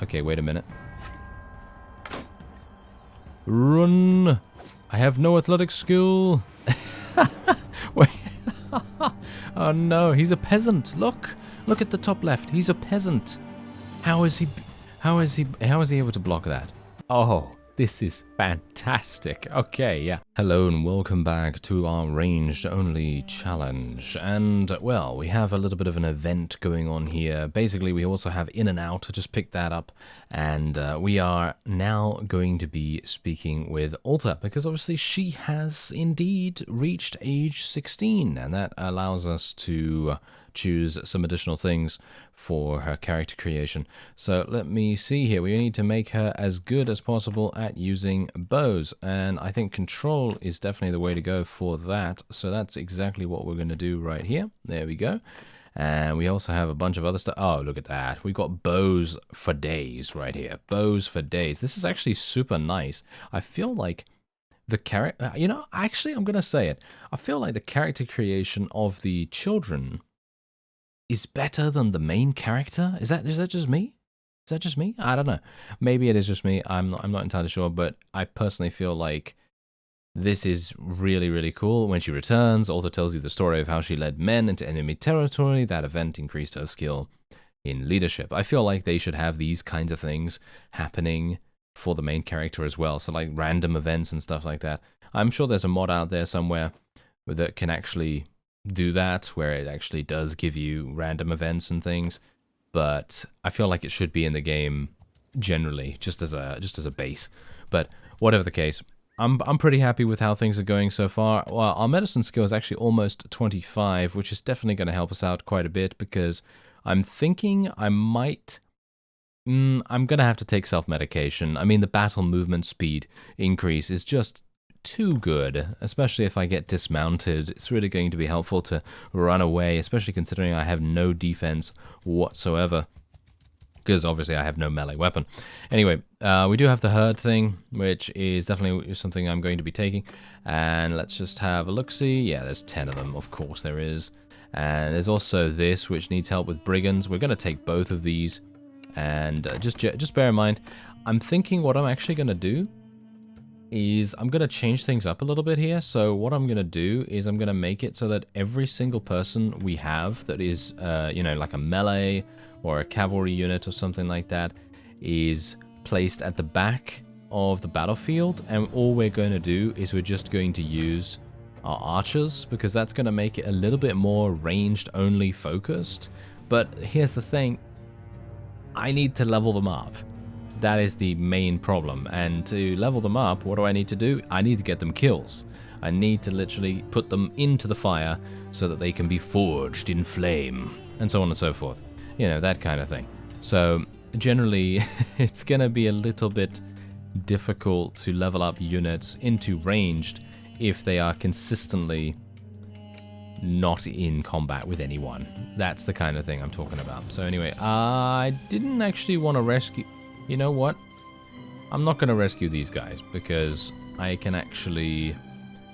Okay, wait a minute. Run! I have no athletic skill. Wait. Oh no, he's a peasant. Look at the top left. He's a peasant. How is he able to block that? Oh, this is fantastic. Okay, yeah. Hello and welcome back to our ranged only challenge. And well, we have a little bit of an event going on here. Basically, we also have in and out. Just pick that up. And we are now going to be speaking with Alta because obviously she has indeed reached age 16, and that allows us to choose some additional things for her character creation. So let me see here. We need to make her as good as possible at using bows, and I think control is definitely the way to go for that. So that's exactly what we're going to do right here. There we go. And we also have a bunch of other stuff. Oh, look at that. We've got bows for days right here. Bows for days. This is actually super nice. I feel like the character, you know, actually, I'm going to say it. I feel like the character creation of the children is better than the main character. Is that just me? Is that just me? I don't know. Maybe it is just me. I'm not entirely sure, but I personally feel like this is really, really cool. When she returns, Alta tells you the story of how she led men into enemy territory. That event increased her skill in leadership. I feel like they should have these kinds of things happening for the main character as well. So like random events and stuff like that. I'm sure there's a mod out there somewhere that can actually do that, where it actually does give you random events and things, but I feel like it should be in the game generally, just as a base. But whatever the case, I'm pretty happy with how things are going so far. Well, our medicine skill is actually almost 25, which is definitely going to help us out quite a bit, because I'm thinking I might I'm gonna have to take self-medication. I mean, the battle movement speed increase is just too good, especially if I get dismounted. It's really going to be helpful to run away, especially considering I have no defense whatsoever, because obviously I have no melee weapon. Anyway, we do have the herd thing, which is definitely something I'm going to be taking. And let's just have a look-see. Yeah, there's 10 of them, of course there is. And there's also this, which needs help with brigands. We're going to take both of these. And just bear in mind, I'm thinking what I'm actually going to do is I'm going to change things up a little bit here. So what I'm going to do is I'm going to make it so that every single person we have that is, you know, like a melee or a cavalry unit or something like that is placed at the back of the battlefield. And all we're going to do is we're just going to use our archers, because that's going to make it a little bit more ranged only focused. But here's the thing. I need to level them up. That is the main problem. And to level them up, what do I need to do? I need to get them kills. I need to literally put them into the fire so that they can be forged in flame, and so on and so forth. You know, that kind of thing. So generally, it's going to be a little bit difficult to level up units into ranged if they are consistently not in combat with anyone. That's the kind of thing I'm talking about. So anyway, I didn't actually want to rescue... You know what? I'm not going to rescue these guys, because I can actually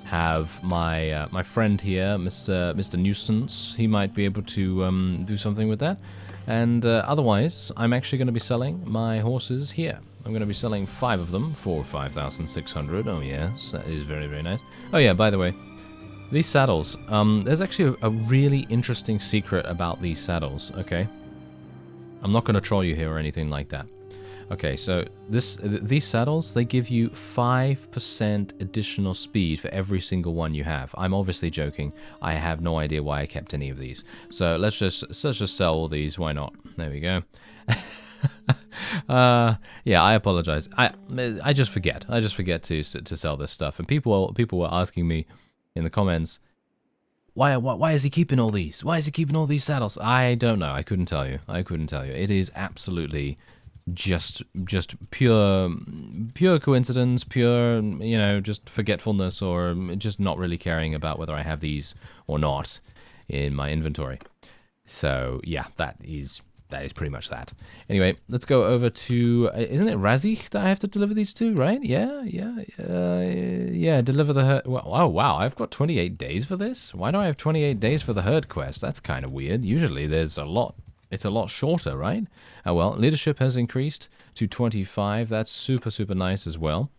have my my friend here, Mr. Nuisance. He might be able to do something with that. And otherwise, I'm actually going to be selling my horses here. I'm going to be selling 5 of them for 5,600. Oh yes, that is very, very nice. Oh yeah, by the way, these saddles, there's actually a really interesting secret about these saddles, okay? I'm not going to troll you here or anything like that. Okay, so these saddles, they give you 5% additional speed for every single one you have. I'm obviously joking. I have no idea why I kept any of these. So let's just sell all these. Why not? There we go. Yeah, I apologize. I just forget. I just forget to sell this stuff. And people were asking me in the comments, why is he keeping all these? Why is he keeping all these saddles? I don't know. I couldn't tell you. It is absolutely just pure coincidence, pure, you know, just forgetfulness, or just not really caring about whether I have these or not in my inventory. So yeah, that is pretty much that. Anyway, let's go over to, isn't it Razzie that I have to deliver these to, right? Yeah, deliver the herd. Oh wow, I've got 28 days for this? Why do I have 28 days for the herd quest? That's kind of weird. Usually there's a lot it's a lot shorter, right? Oh well, leadership has increased to 25. That's super, super nice as well.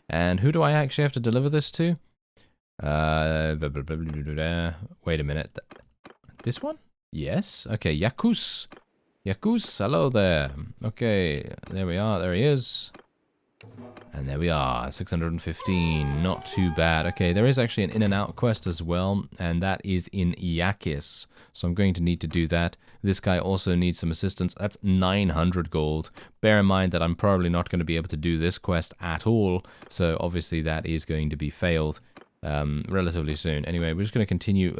And who do I actually have to deliver this to? Wait a minute. This one? Yes. Okay, Yakus. Yakus, hello there. Okay, there we are. There he is. And there we are, 615, not too bad. Okay, there is actually an in and out quest as well, and that is in Iakis. So I'm going to need to do that. This guy also needs some assistance. That's 900 gold. Bear in mind that I'm probably not going to be able to do this quest at all, so obviously that is going to be failed relatively soon. Anyway, we're just going to continue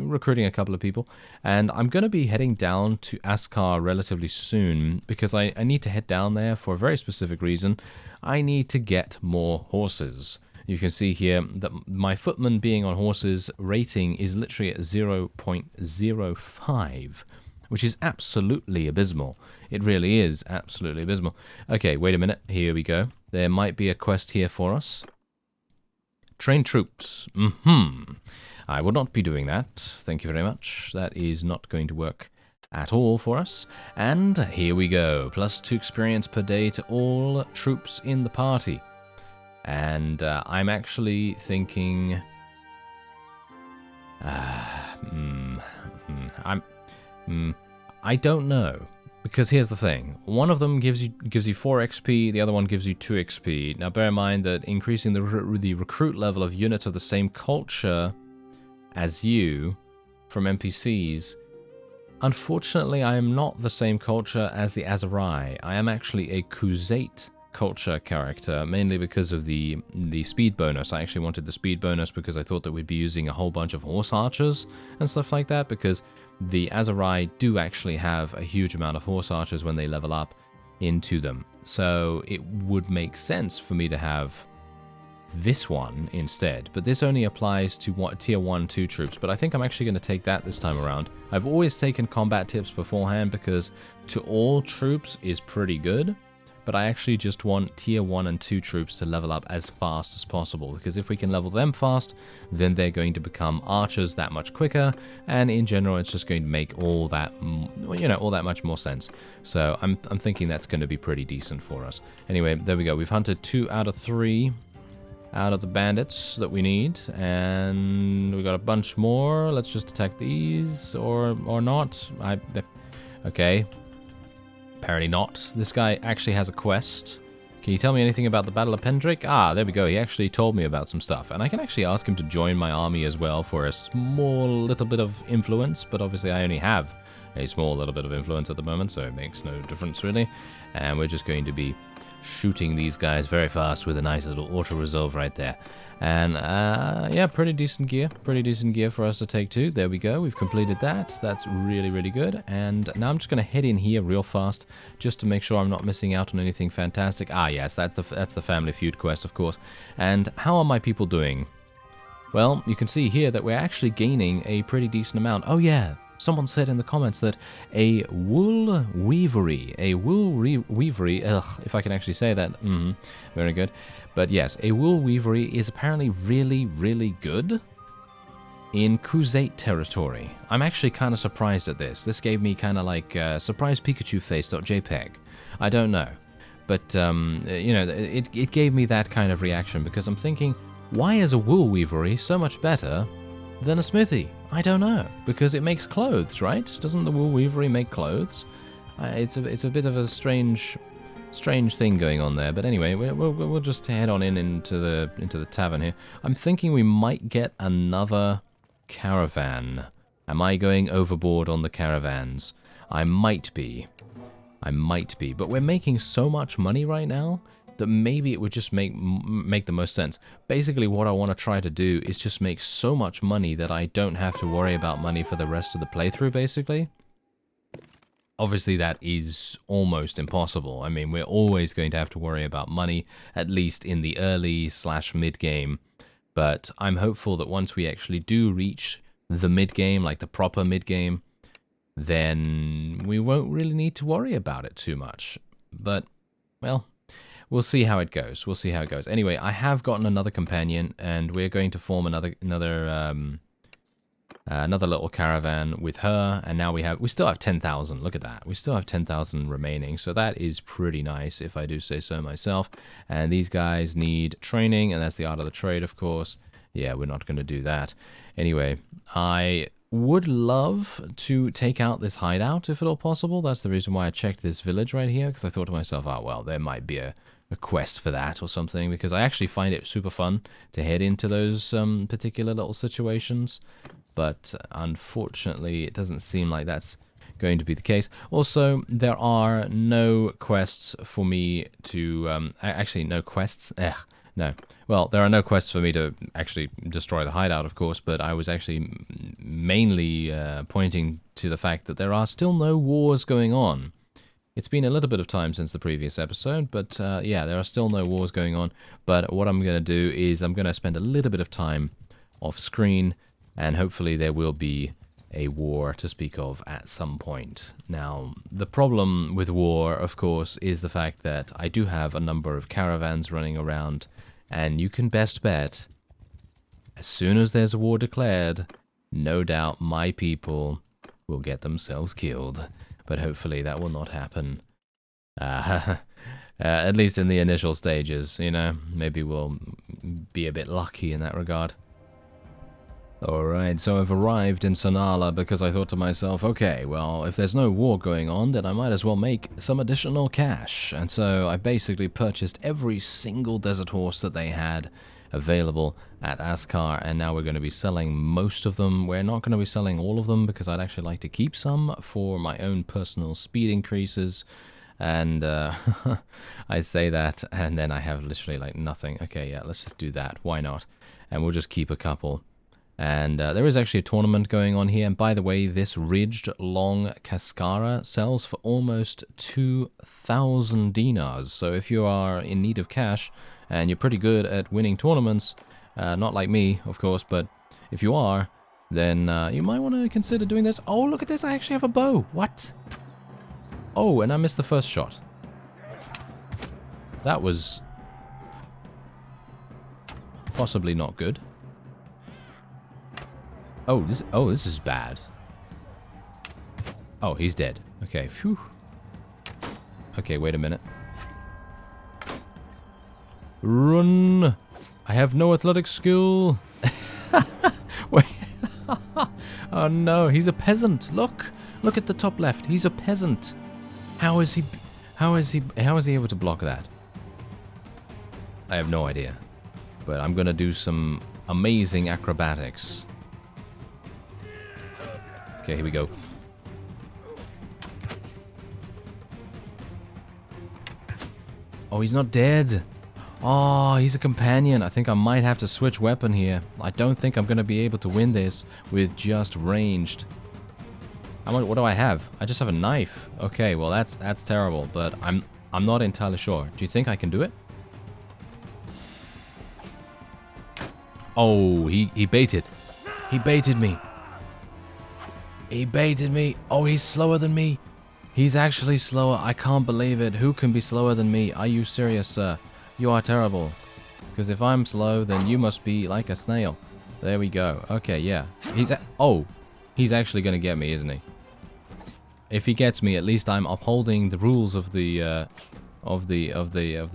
recruiting a couple of people, and I'm going to be heading down to Askar relatively soon because I need to head down there for a very specific reason. I need to get more horses. You can see here that my footman being on horses rating is literally at 0.05, which is absolutely abysmal. It really is absolutely abysmal. Okay, wait a minute. Here we go. There might be a quest here for us. Train troops. I will not be doing that. Thank you very much. That is not going to work at all for us. And here we go. +2 experience per day to all troops in the party. And I'm actually thinking... I don't know. Because here's the thing, one of them gives you 4 XP, the other one gives you 2 XP. Now bear in mind that increasing the recruit level of units of the same culture as you from NPCs, unfortunately I am not the same culture as the Aserai. I am actually a Khuzait culture character, mainly because of the speed bonus. I actually wanted the speed bonus because I thought that we'd be using a whole bunch of horse archers and stuff like that, because the Aserai do actually have a huge amount of horse archers when they level up into them. So it would make sense for me to have this one instead. But this only applies to tier 1, 2 troops. But I think I'm actually going to take that this time around. I've always taken combat tips beforehand because to all troops is pretty good. But I actually just want tier 1 and 2 troops to level up as fast as possible, because if we can level them fast, then they're going to become archers that much quicker, and in general it's just going to make all that, all that much more sense. So I'm thinking that's going to be pretty decent for us. Anyway, there we go. We've hunted 2 out of 3 out of the bandits that we need, and we got a bunch more. Let's just attack these, or not. Okay. Apparently not. This guy actually has a quest. Can you tell me anything about the Battle of Pendrick? Ah, there we go. He actually told me about some stuff. And I can actually ask him to join my army as well for a small little bit of influence. But obviously I only have a small little bit of influence at the moment, so it makes no difference really. And we're just going to be shooting these guys very fast with a nice little auto-resolve right there. And yeah, pretty decent gear for us to take too. There we go, we've completed that. That's really, really good. And now I'm just going to head in here real fast just to make sure I'm not missing out on anything fantastic. Ah yes, that's the Family Feud quest, of course. And how are my people doing? Well, you can see here that we're actually gaining a pretty decent amount. Oh yeah, someone said in the comments that a wool weavery, if I can actually say that, very good. But yes, a wool weavery is apparently really, really good in Khuzait territory. I'm actually kind of surprised at this. This gave me kind of like surprise Pikachu face.jpg. I don't know. But, it gave me that kind of reaction because I'm thinking, why is a wool weavery so much better than a smithy? I don't know, because it makes clothes, right? Doesn't the wool weavery make clothes? It's a bit of a strange thing going on there. But anyway, we'll just head on into the tavern here. I'm thinking we might get another caravan. Am I going overboard on the caravans? I might be, but we're making so much money right now that maybe it would just make the most sense. Basically, what I want to try to do is just make so much money that I don't have to worry about money for the rest of the playthrough, basically. Obviously, that is almost impossible. I mean, we're always going to have to worry about money, at least in the early/mid-game. But I'm hopeful that once we actually do reach the mid-game, like the proper mid-game, then we won't really need to worry about it too much. But, well, we'll see how it goes. Anyway, I have gotten another companion, and we're going to form another Another little caravan with her, and now we still have 10,000. Look at that. We still have 10,000 remaining, so that is pretty nice, if I do say so myself. And these guys need training, and that's the art of the trade, of course. Yeah, we're not going to do that. Anyway, I would love to take out this hideout, if at all possible. That's the reason why I checked this village right here, because I thought to myself, oh, well, there might be a quest for that or something, because I actually find it super fun to head into those particular little situations. But unfortunately, it doesn't seem like that's going to be the case. Also, there are no quests for me to... actually, no quests. No. Well, there are no quests for me to actually destroy the hideout, of course, but I was actually mainly pointing to the fact that there are still no wars going on. It's been a little bit of time since the previous episode, but yeah, there are still no wars going on. But what I'm going to do is I'm going to spend a little bit of time off screen, and hopefully there will be a war to speak of at some point. Now, the problem with war, of course, is the fact that I do have a number of caravans running around, and you can best bet, as soon as there's a war declared, no doubt my people will get themselves killed. But hopefully that will not happen. At least in the initial stages, you know. Maybe we'll be a bit lucky in that regard. Alright, so I've arrived in Sanala because I thought to myself, okay, well, if there's no war going on, then I might as well make some additional cash. And so I basically purchased every single desert horse that they had available at Askar, and now we're going to be selling most of them. We're not going to be selling all of them because I'd actually like to keep some for my own personal speed increases. And I say that, and then I have literally like nothing. Okay, yeah, let's just do that. Why not? And we'll just keep a couple. And there is actually a tournament going on here. And by the way, this ridged long cascara sells for almost 2,000 dinars. So if you are in need of cash and you're pretty good at winning tournaments, not like me, of course, but if you are, then you might want to consider doing this. Oh, look at this. I actually have a bow. What? Oh, and I missed the first shot. That was possibly not good. Oh, this is bad. Oh, he's dead. Okay, phew. Okay, wait a minute. Run! I have no athletic skill. Wait. Oh no, he's a peasant. Look at the top left. He's a peasant. How is he able to block that? I have no idea. But I'm gonna do some amazing acrobatics. Okay, here we go. Oh, he's not dead. Oh, he's a companion. I think I might have to switch weapon here. I don't think I'm going to be able to win this with just ranged. What do I have? I just have a knife. Okay, well that's terrible, but I'm not entirely sure. Do you think I can do it? Oh, he baited. He baited me. He baited me. Oh, he's slower than me. He's actually slower. I can't believe it. Who can be slower than me? Are you serious, sir? You are terrible. Because if I'm slow, then you must be like a snail. There we go. Okay, yeah. He's actually going to get me, isn't he? If he gets me, at least I'm upholding the rules of the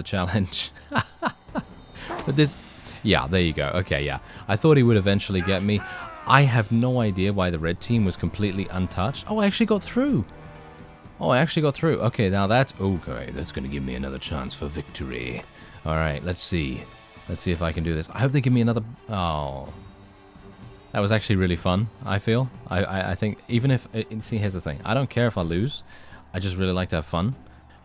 challenge. But this, yeah, there you go. Okay, yeah. I thought he would eventually get me. I have no idea why the red team was completely untouched. Oh, I actually got through. Oh, I actually got through. Okay, now that's... Okay, that's going to give me another chance for victory. Alright, let's see. Let's see if I can do this. I hope they give me another... Oh. That was actually really fun, I feel. I think, even if... See, here's the thing. I don't care if I lose. I just really like to have fun.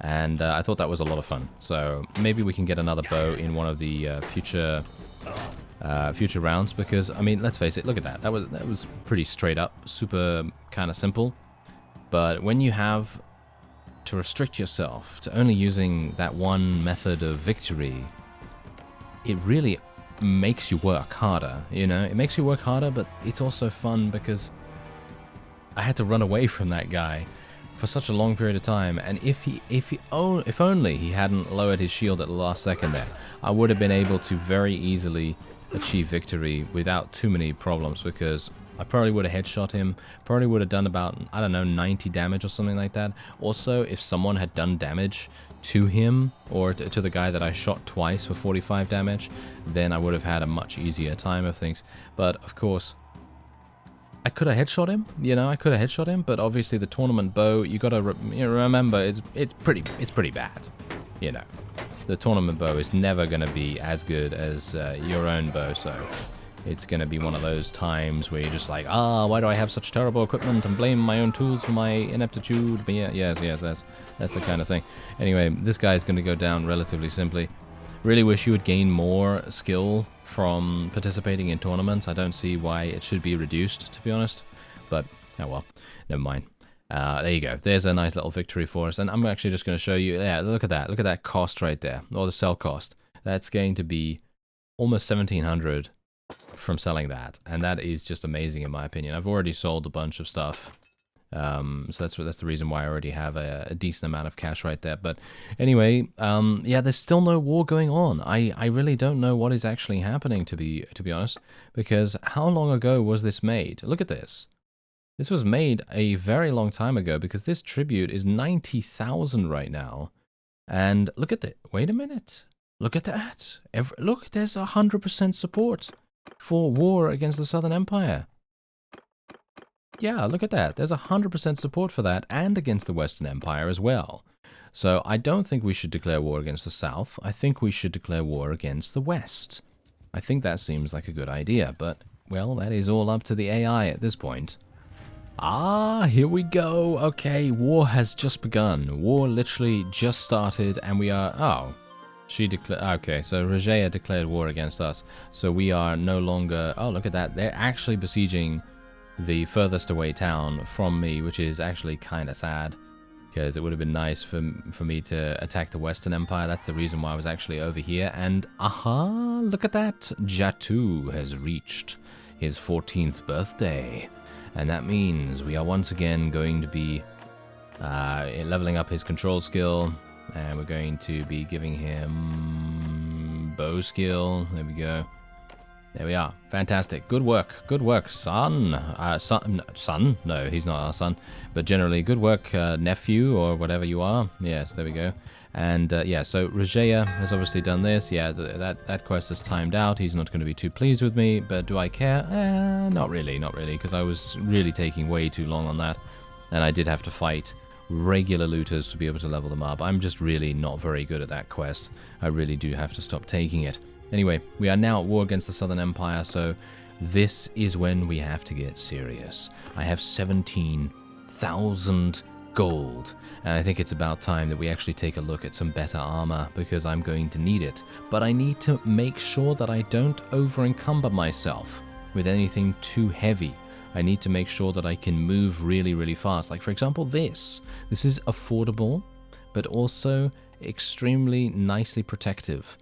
And I thought that was a lot of fun. So maybe we can get another bow in one of the future rounds, because I mean, let's face it, look at that. That was pretty straight up, super kind of simple. But when you have to restrict yourself to only using that one method of victory, it really makes you work harder, you know? It makes you work harder, but it's also fun because I had to run away from that guy for such a long period of time, and if only he hadn't lowered his shield at the last second there, I would have been able to very easily achieve victory without too many problems, because I probably would have headshot him. Probably would have done about, I don't know, 90 damage or something like that. Also, if someone had done damage to him or to the guy that I shot twice for 45 damage, then I would have had a much easier time of things. But of course, I could have headshot him, you know, I could have headshot him, but obviously the tournament bow, you gotta remember, it's pretty bad, you know. The tournament bow is never gonna be as good as your own bow, so it's gonna be one of those times where you're just like, why do I have such terrible equipment, and blame my own tools for my ineptitude. But yeah, yes, that's the kind of thing. Anyway, this guy's gonna go down relatively simply. Really wish you would gain more skill from participating in tournaments. I don't see why it should be reduced, to be honest. But, oh well, never mind. There you go. There's a nice little victory for us. And I'm actually just going to show you, yeah, look at that. Look at that cost right there, or the sell cost. That's going to be almost 1,700 from selling that. And that is just amazing in my opinion. I've already sold a bunch of stuff. So that's the reason why I already have a decent amount of cash right there. But anyway, yeah, there's still no war going on. I really don't know what is actually happening, to be honest, because how long ago was this made? Look at this. This was made a very long time ago, because this tribute is 90,000 right now. And look at that. Wait a minute. Look at that. Look, there's 100% support for war against the Southern Empire. Yeah, look at that. There's 100% support for that, and against the Western Empire as well. So I don't think we should declare war against the South. I think we should declare war against the West. I think that seems like a good idea, but, well, that is all up to the AI at this point. Ah, here we go. Okay, war has just begun. War literally just started, and we are... Oh, she declared... Okay, so Regea declared war against us. So we are no longer... Oh, look at that. They're actually besieging the furthest away town from me, which is actually kind of sad, because it would have been nice for me to attack the Western Empire. That's the reason why I was actually over here. And aha, look at that. Jatu has reached his 14th birthday, and that means we are once again going to be leveling up his control skill, and we're going to be giving him bow skill. There we go. There we are. Fantastic. Good work. Good work, son. Son? No, he's not our son. But generally, good work, nephew, or whatever you are. Yes, there we go. And, yeah, so Regea has obviously done this. Yeah, that quest is timed out. He's not going to be too pleased with me, but do I care? Not really, because I was really taking way too long on that. And I did have to fight regular looters to be able to level them up. I'm just really not very good at that quest. I really do have to stop taking it. Anyway, we are now at war against the Southern Empire, so this is when we have to get serious. I have 17,000 gold, and I think it's about time that we actually take a look at some better armor, because I'm going to need it. But I need to make sure that I don't over-encumber myself with anything too heavy. I need to make sure that I can move really, really fast. Like, for example, this. This is affordable, but also extremely nicely protective.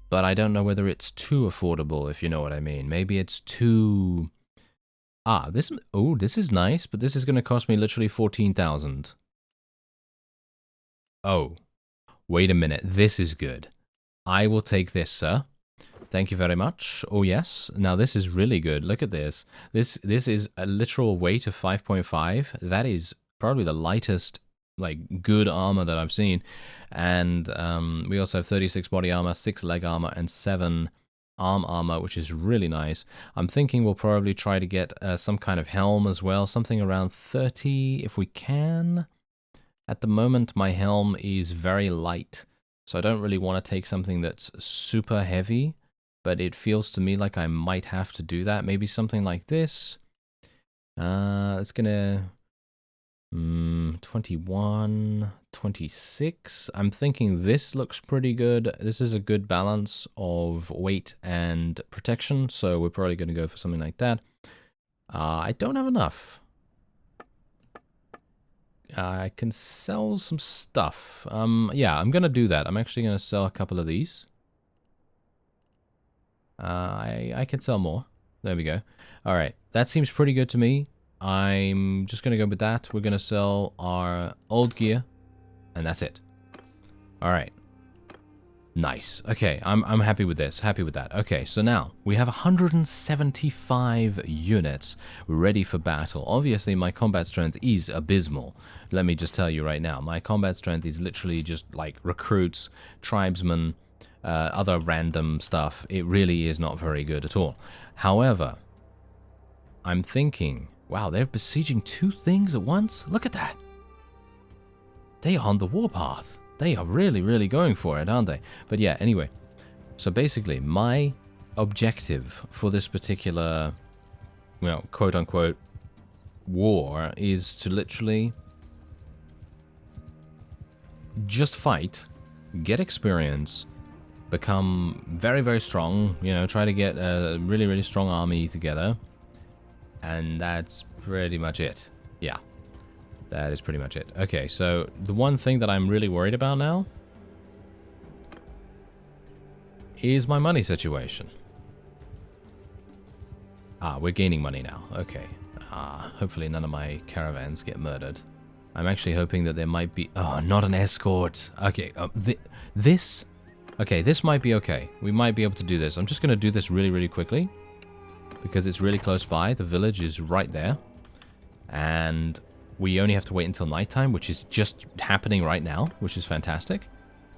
But I don't know whether it's too affordable, if you know what I mean. Maybe it's too... this is nice, but this is going to cost me literally 14,000. Oh, wait a minute. This is good. I will take this, sir. Thank you very much. Oh, yes. Now, this is really good. Look at this. This is a literal weight of 5.5. That is probably the lightest, like, good armor that I've seen. And we also have 36 body armor, 6 leg armor, and 7 arm armor, which is really nice. I'm thinking we'll probably try to get some kind of helm as well, something around 30 if we can. At the moment, my helm is very light, so I don't really want to take something that's super heavy, but it feels to me like I might have to do that. Maybe something like this. It's gonna... 21, 26. I'm thinking this looks pretty good. This is a good balance of weight and protection, so we're probably going to go for something like that. I don't have enough. I can sell some stuff. Yeah, I'm going to do that. I'm actually going to sell a couple of these. I can sell more. There we go. All right, that seems pretty good to me. I'm just going to go with that. We're going to sell our old gear, and that's it. All right. Nice. Okay, I'm happy with this. Happy with that. Okay, so now we have 175 units ready for battle. Obviously, my combat strength is abysmal. Let me just tell you right now. My combat strength is literally just like recruits, tribesmen, other random stuff. It really is not very good at all. However, I'm thinking, wow, they're besieging 2 things at once? Look at that. They are on the warpath. They are really, really going for it, aren't they? But yeah, anyway. So basically, my objective for this particular, well, quote-unquote, war is to literally just fight, get experience, become very, very strong, you know, try to get a really, really strong army together. And that's pretty much it. Yeah. That is pretty much it. Okay, so the one thing that I'm really worried about now is my money situation. Ah, we're gaining money now. Okay. Hopefully none of my caravans get murdered. I'm actually hoping that there might be... Oh, not an escort. Okay, this... Okay, this might be okay. We might be able to do this. I'm just going to do this really, really quickly because it's really close by. The village is right there. And... we only have to wait until nighttime, which is just happening right now, which is fantastic.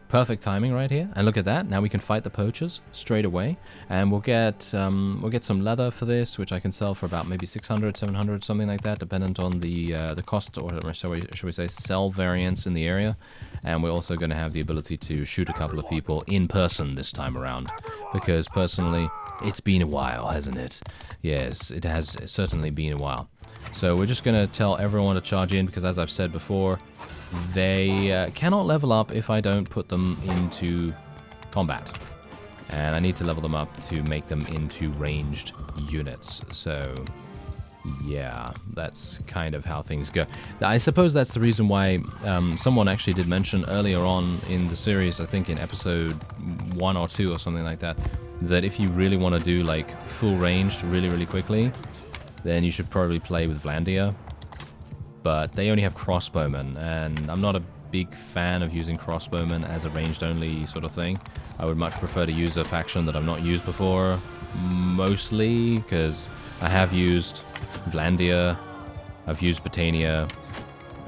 Perfect timing right here. And look at that. Now we can fight the poachers straight away. And we'll get some leather for this, which I can sell for about maybe 600, 700, something like that, dependent on the cost, or should we say sell variance in the area. And we're also going to have the ability to shoot a couple of people in person this time around. Because personally, it's been a while, hasn't it? Yes, it has certainly been a while. So we're just going to tell everyone to charge in because, as I've said before, they cannot level up if I don't put them into combat. And I need to level them up to make them into ranged units. So, yeah, that's kind of how things go. I suppose that's the reason why someone actually did mention earlier on in the series, I think in episode 1 or 2 or something like that, that if you really want to do like full ranged really, really quickly, then you should probably play with Vlandia. But they only have crossbowmen, and I'm not a big fan of using crossbowmen as a ranged-only sort of thing. I would much prefer to use a faction that I've not used before, mostly, because I have used Vlandia, I've used Britannia,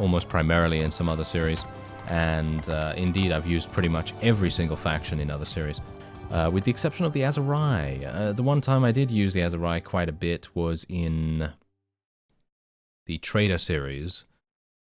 almost primarily in some other series, and indeed I've used pretty much every single faction in other series. With the exception of the Aserai. The one time I did use the Aserai quite a bit was in the Trader series,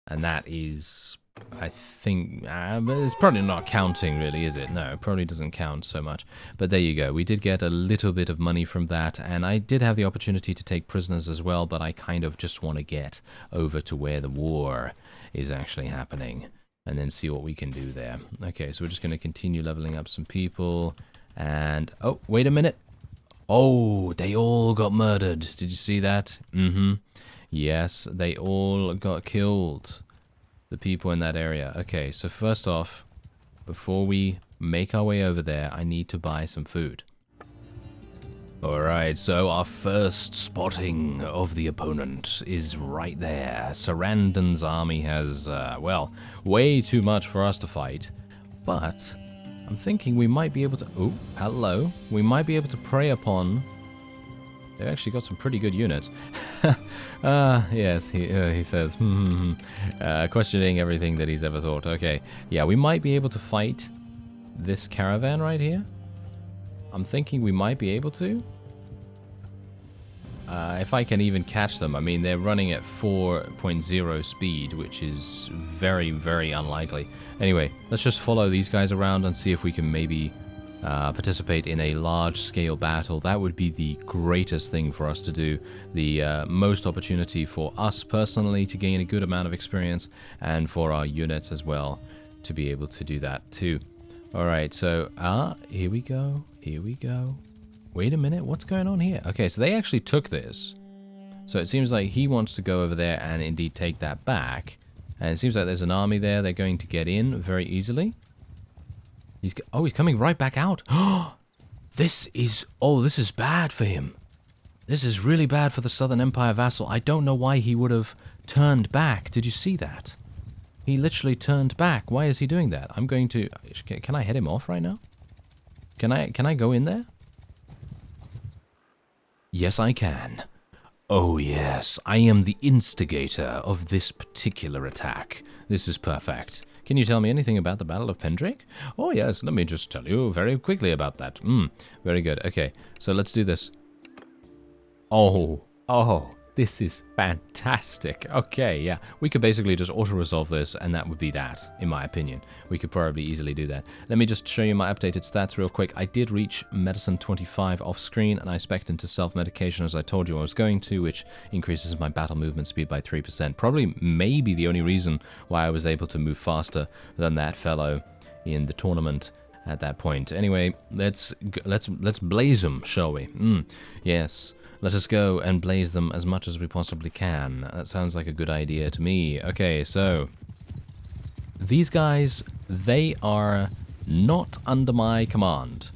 and that is, I think, it's probably not counting really, is it? No, it probably doesn't count so much. But there you go, we did get a little bit of money from that, and I did have the opportunity to take prisoners as well, but I kind of just want to get over to where the war is actually happening, and then see what we can do there. Okay, so we're just going to continue leveling up some people. And, oh, wait a minute. Oh, they all got murdered. Did you see that? Mm-hmm. Yes, they all got killed. The people in that area. Okay, so first off, before we make our way over there, I need to buy some food. Alright, so our first spotting of the opponent is right there. Sarandon's army has, well, way too much for us to fight. But I'm thinking we might be able to... Oh, hello. We might be able to prey upon... They've actually got some pretty good units. Yes, he says. Questioning everything that he's ever thought. Okay, yeah, we might be able to fight this caravan right here. I'm thinking we might be able to. If I can even catch them. I mean, they're running at 4.0 speed, which is very, very unlikely. Anyway, let's just follow these guys around and see if we can maybe participate in a large-scale battle. That would be the greatest thing for us to do. The most opportunity for us personally to gain a good amount of experience, and for our units as well to be able to do that too. Alright, so, here we go. Here we go. Wait a minute, what's going on here? Okay, so they actually took this. So it seems like he wants to go over there and indeed take that back. And it seems like there's an army there. They're going to get in very easily. He's coming right back out. This is bad for him. This is really bad for the Southern Empire vassal. I don't know why he would have turned back. Did you see that? He literally turned back. Why is he doing that? I'm going to... Can I head him off right now? Can I go in there? Yes, I can. Oh yes, I am the instigator of this particular attack. This is perfect. Can you tell me anything about the Battle of Pendrake? Oh yes, let me just tell you very quickly about that. Very good. Okay, so let's do this. Oh, this is fantastic. Okay, yeah. We could basically just auto-resolve this, and that would be that, in my opinion. We could probably easily do that. Let me just show you my updated stats real quick. I did reach medicine 25 off-screen, and I spec'd into self-medication as I told you I was going to, which increases my battle movement speed by 3%. Probably maybe the only reason why I was able to move faster than that fellow in the tournament at that point. Anyway, let's blaze them, shall we? Yes. Let us go and blaze them as much as we possibly can. That sounds like a good idea to me. Okay, so these guys, they are not under my command.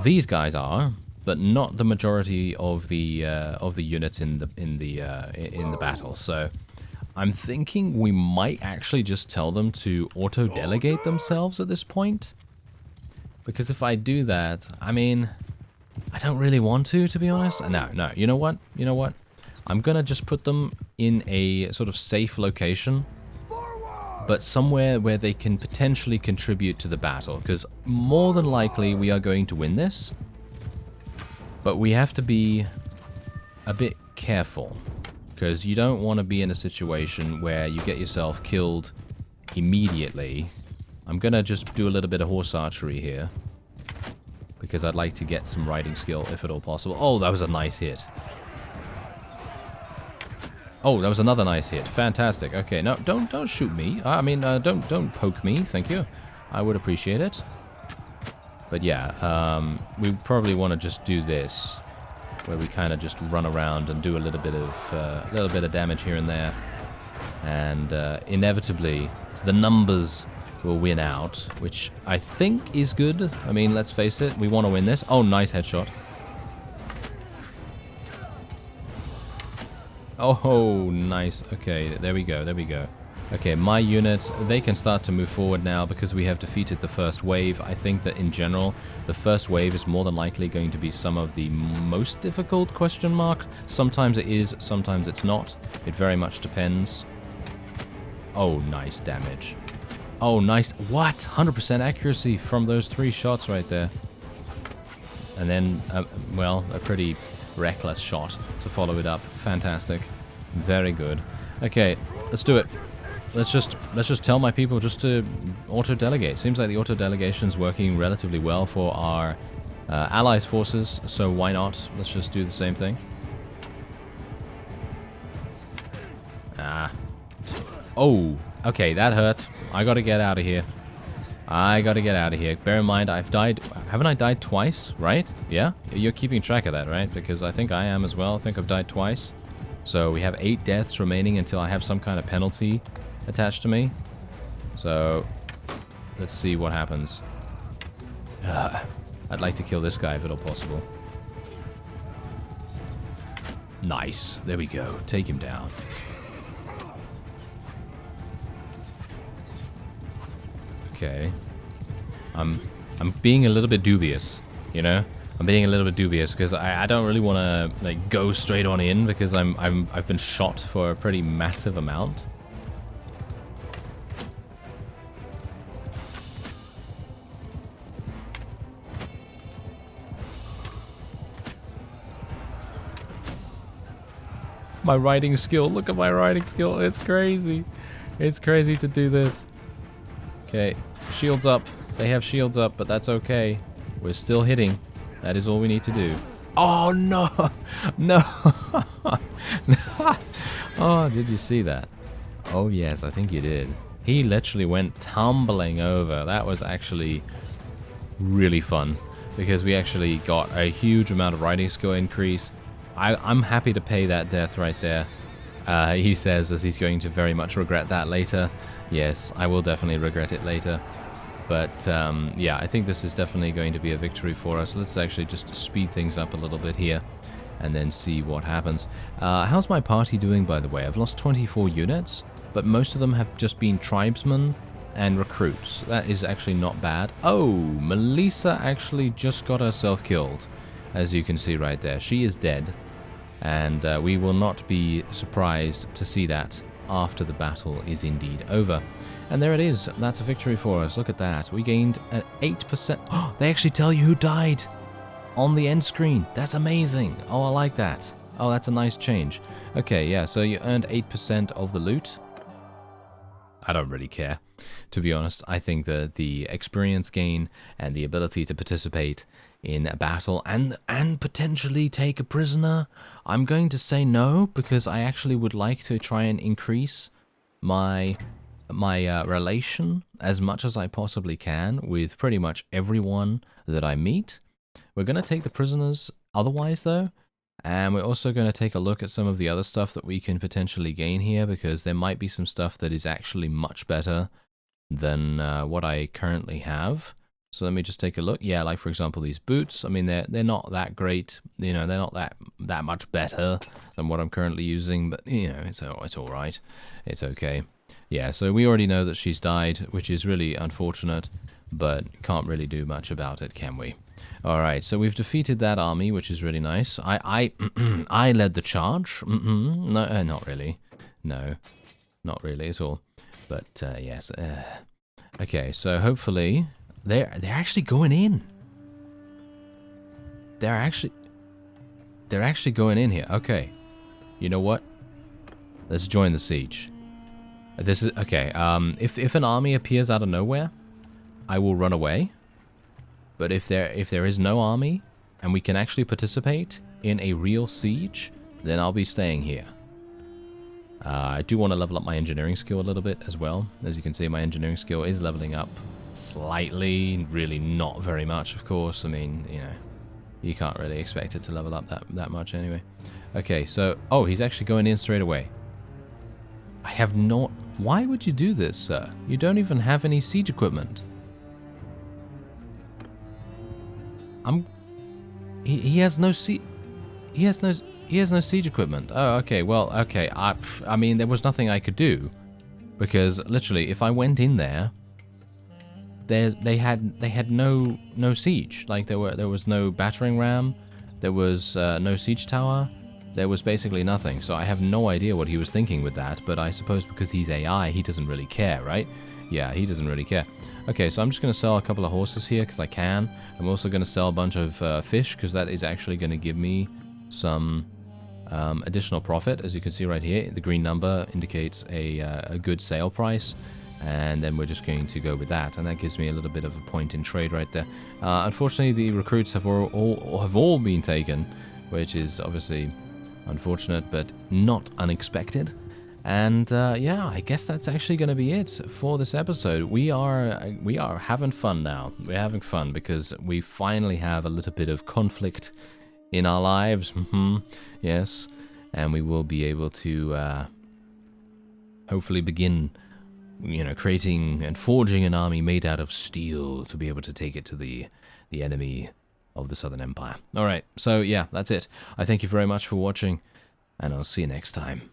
These guys are, but not the majority of the units in the battle. So I'm thinking we might actually just tell them to auto-delegate themselves at this point, because if I do that, I mean, I don't really want to be honest. No, you know what? I'm gonna just put them in a sort of safe location, but somewhere where they can potentially contribute to the battle, because more than likely we are going to win this, but we have to be a bit careful, because you don't want to be in a situation where you get yourself killed immediately. I'm gonna just do a little bit of horse archery here, because I'd like to get some riding skill, if at all possible. Oh, that was a nice hit. Oh, that was another nice hit. Fantastic. Okay, no, don't shoot me. I mean, don't poke me. Thank you. I would appreciate it. But yeah, we probably want to just do this, where we kind of just run around and do a little bit of damage here and there, and inevitably the numbers will win out, which I think is good. I mean, let's face it, we want to win this. Oh, nice headshot. Oh, nice. Okay, there we go. Okay, my units, they can start to move forward now because we have defeated the first wave. I think that in general, the first wave is more than likely going to be some of the most difficult question mark. Sometimes it is, sometimes it's not. It very much depends. Oh, nice damage. Oh, nice. What? 100% accuracy from those 3 shots right there. And then, well, a pretty reckless shot to follow it up. Fantastic. Very good. Okay, let's do it. Let's just tell my people just to auto-delegate. Seems like the auto-delegation is working relatively well for our allies' forces, so why not? Let's just do the same thing. Oh, okay, that hurt. I gotta get out of here. Bear in mind, I've died... Haven't I died twice, right? Yeah? You're keeping track of that, right? Because I think I am as well. I think I've died twice. So we have 8 deaths remaining until I have some kind of penalty attached to me. So, let's see what happens. I'd like to kill this guy if at all possible. Nice. There we go. Take him down. Okay. I'm being a little bit dubious, you know? I'm being a little bit dubious because I don't really want to like go straight on in because I've been shot for a pretty massive amount. My riding skill, look at my riding skill. It's crazy. It's crazy to do this. Okay, shields up. They have shields up, but that's okay. We're still hitting. That is all we need to do. Oh, no! No! Oh, did you see that? Oh, yes, I think you did. He literally went tumbling over. That was actually really fun, because we actually got a huge amount of riding skill increase. I'm happy to pay that death right there. He says as he's going to very much regret that later. Yes, I will definitely regret it later. But yeah, I think this is definitely going to be a victory for us. Let's actually just speed things up a little bit here and then see what happens. How's my party doing, by the way? I've lost 24 units, but most of them have just been tribesmen. and recruits. That is actually not bad. Oh, Melissa actually just got herself killed, as you can see right there. She is dead, and we will not be surprised to see that after the battle is indeed over. And there it is. That's a victory for us. Look at that. We gained an 8%. Oh, they actually tell you who died on the end screen. That's amazing. Oh, I like that. Oh, that's a nice change. Okay, yeah, so you earned 8% of the loot. I don't really care, to be honest. I think that the experience gain and the ability to participate in a battle and potentially take a prisoner, I'm going to say no, because I actually would like to try and increase my relation as much as I possibly can with pretty much everyone that I meet. We're going to take the prisoners otherwise, though. And we're also going to take a look at some of the other stuff that we can potentially gain here, because there might be some stuff that is actually much better than what I currently have. So let me just take a look. Yeah, like for example these boots. I mean, they're not that great. You know, they're not that much better than what I'm currently using, but you know, it's all right. It's okay. Yeah, so we already know that she's died, which is really unfortunate, but can't really do much about it, can we? Alright, so we've defeated that army, which is really nice. I led the charge. No, not really. No, not really at all. But, yes. Okay, so hopefully... They're actually going in. They're actually going in here. Okay. You know what? Let's join the siege. This is... Okay, if an army appears out of nowhere, I will run away. But if there is no army, and we can actually participate in a real siege, then I'll be staying here. I do want to level up my engineering skill a little bit as well. As you can see, my engineering skill is leveling up slightly. Really not very much, of course. I mean, you know, you can't really expect it to level up that much anyway. Okay, so... Oh, he's actually going in straight away. I have not... Why would you do this, sir? You don't even have any siege equipment. He has no siege equipment. Oh, okay. Well, okay. I mean, there was nothing I could do, because literally, if I went in there, they had no siege. Like there was no battering ram, there was no siege tower. There was basically nothing. So I have no idea what he was thinking with that. But I suppose because he's AI, he doesn't really care, right? Yeah, he doesn't really care. Okay, so I'm just going to sell a couple of horses here because I can. I'm also going to sell a bunch of fish because that is actually going to give me some additional profit. As you can see right here, the green number indicates a good sale price. And then we're just going to go with that. And that gives me a little bit of a point in trade right there. Unfortunately, the recruits have all been taken, which is obviously unfortunate, but not unexpected. And yeah, I guess that's actually going to be it for this episode. We are having fun now. We're having fun because we finally have a little bit of conflict in our lives. Yes, and we will be able to hopefully begin, you know, creating and forging an army made out of steel to be able to take it to the enemy of the Southern Empire. All right, so yeah, that's it. I thank you very much for watching, and I'll see you next time.